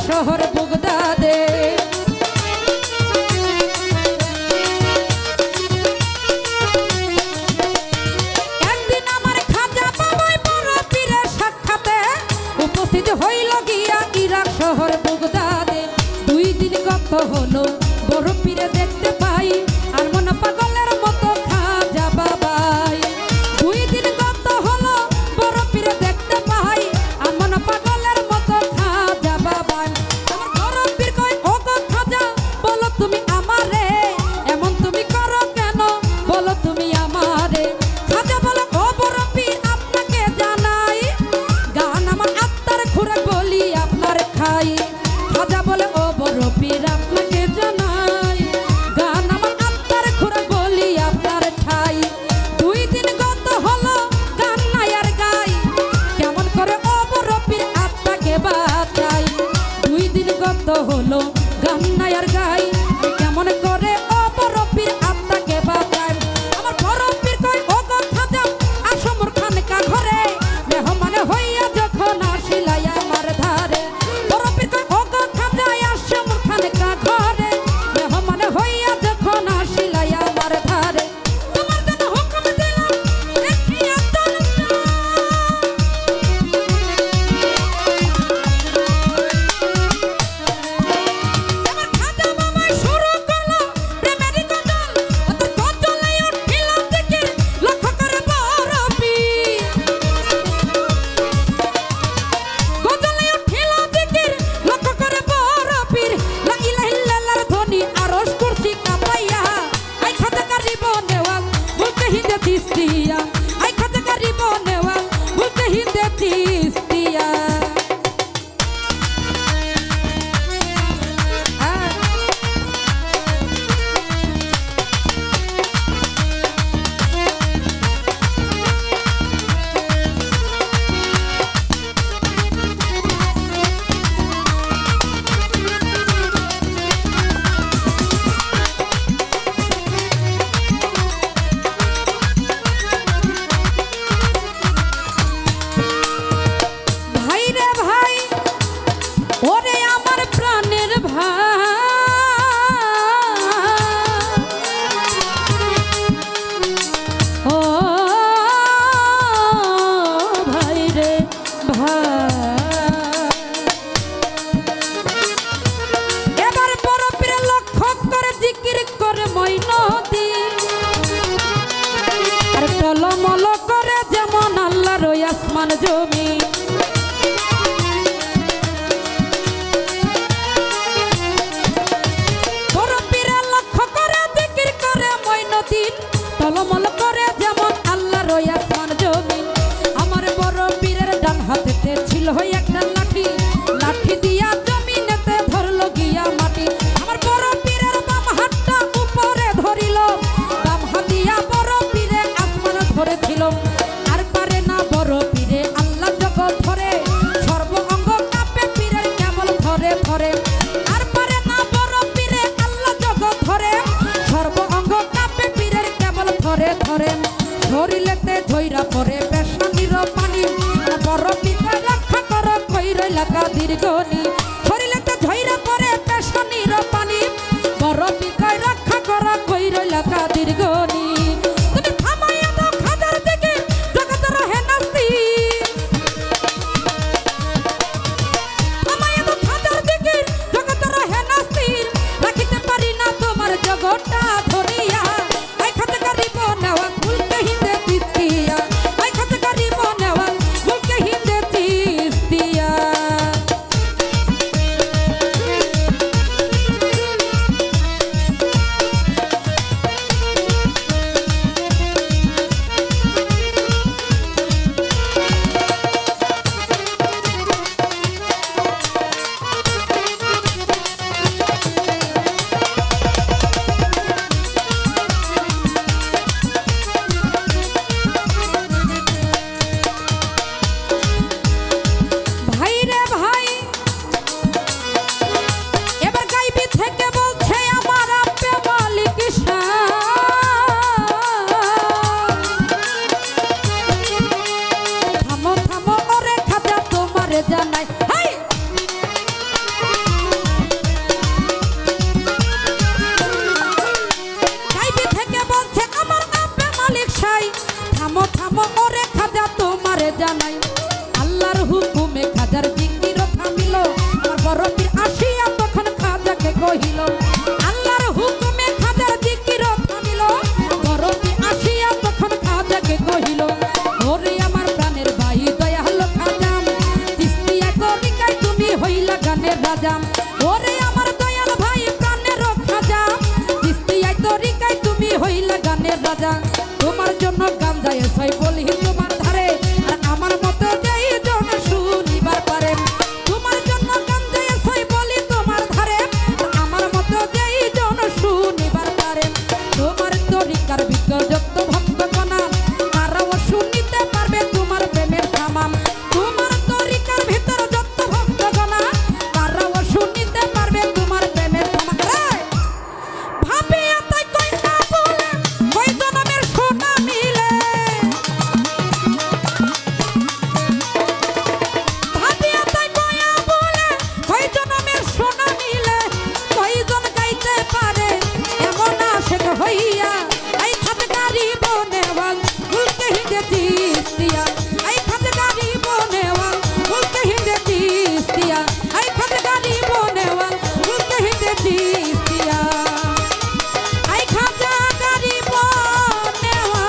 শহর বগদাদে একদিন আমার খাজা বাবাই বড় পীরের সাক্ষাতে উপস্থিত হইল গিয়া ইরাক শহর বগদাদে। 2 দিন গত হলো বড় পীরে দেখতে পাই আর মন পাগলের মতো খাজা বাবাই। 2 দিন গত হলো বড় পীরে দেখতে পাই আর মন পাগলের মতো খাজা বাবাই। আমার বড় পীর কই ও গো খাজা বলো তুমি আমারে এমন তুমি করো কেন বলো তুমি আমারে। খাজা বলে ও বড় পীর আপনাকে জানাই গান আমার আত্মার খুরাক বলি আপনার খাই। খাজা বলে ও বড় পীর আপনাকে জানাই গান আমার আত্মার খুরাক বলি আপনার ঠাই। 2 দিন গত হলো গান নাই আর গাই কেমন করে ও বড় পীর আত্মাকে বাঁচাই। 2 দিন গত হলো গান নাই আর গাই কেমন করে ও বড় পীর আত্মাকে বাঁচাই। আমার বড় পীর কই ও গো খাজা আসো মোর খানকা ঘরে মেহমান হইয়া যখন আসিলাই আমার ধারে। বড় পীর কই ও গো খাজা আসো মোর খানকা ঘরে মেহমান হইয়া যখন আসিলাই আমার ধারে। তোমার জন্য হুকুম দিলাম দেখিয়া চলনা আমার খাজা মামাই শুরু করলো প্রেমের গজল অত গজলে উঠিল জিকির লক্ষ্য করে বড় পীর গজলে উঠিল জিকির লক্ষ্য করে বড় পীর লা ইলাহা ইল্লাল্লাহর ধ্বনি আরশ কুরসি কাঁপাইয়া আই খাজা কারিব নেওয়াল বলতে হিন্দে তিস্তিয়া আই খাজা কারিব নেওয়াল বলতে হিন্দে তিস্তিয়া। ভাই রে ভাই ওরে আমার প্রাণের ভাই ও ভাই রে ভাই এবার বড় পীরে লক্ষ্য করে জিকির করে মইনতি আর টলমল করে যেমন আল্লাহর ওই আসমান জমি। বড় পীরে লক্ষ্য করে জিকির করে মইনতিন টলমল করে যেমন আল্লাহর ওই আসমান জমি। আমার বড় পীরের ডান হাতেতে ছিল একটা লাঠি লাঠি দিয়া জমিনেতে ধরলো গিয়া মাটি। আমার বড় পীরের বাম হাতটা উপরে ধরিল বাম হাত দিয়া বড় পীরে আসমান ধরেছিল আর পারে না বড় পীরে আল্লাহ জগৎ নাই আল্লাহর হুকুমে খাজার জিকির থামিল আমার বড় পীর আসিয়া তখন খাজাকে কহিল আল্লাহর হুকুমে খাজার জিকির থামিল বড় পীর আসিয়া তখন খাজাকে কহিল ওরে আমার প্রাণের ভাই দয়াল খাজা চিস্তিয়া তরিকায় তুমি হইলা গানের রাজা ওরে আমার দয়াল ভাই প্রাণের খাজা চিস্তিয়া তরিকায় তুমি হইলা গানের রাজা তোমার জন্য গান যায় সই বলি তোমার ধারে আর আমার মতো যেই জন শুনিবার পারে তোমার জন্য গান যায় সই বলি তোমার ধারে আর আমার মতো যেই জন শুনিবার পারে তোমার তরিকার ভিতর যত ভক্তগণা তারাও শুনিতে পারবে তোমার প্রেমের তামাম তোমার তরিকার ভিতর যত ভক্তগণা তারাও শুনিতে পারবে তোমার প্রেমের তামাম ভাবিয়া তাই কই না বলে ওই জনমের সোনা মিলে ভাবিয়া তাই কইয়া বলে ওই জনমের সোনা মিলে কয়জন গাইতে পারে এমন আশেক হইয়া এই খাত গারিব নেওয়াল ভুলকে হিন্দে চিস্তিয়া এই খাত গারিব নেওয়াল ভুলকে হিন্দে চিস্তিয়া এই খাত গারিব নেওয়াল ভুলকে হিন্দে চিস্তিয়া আই খাজা গারিব নেওয়াল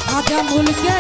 খাজা মুলকে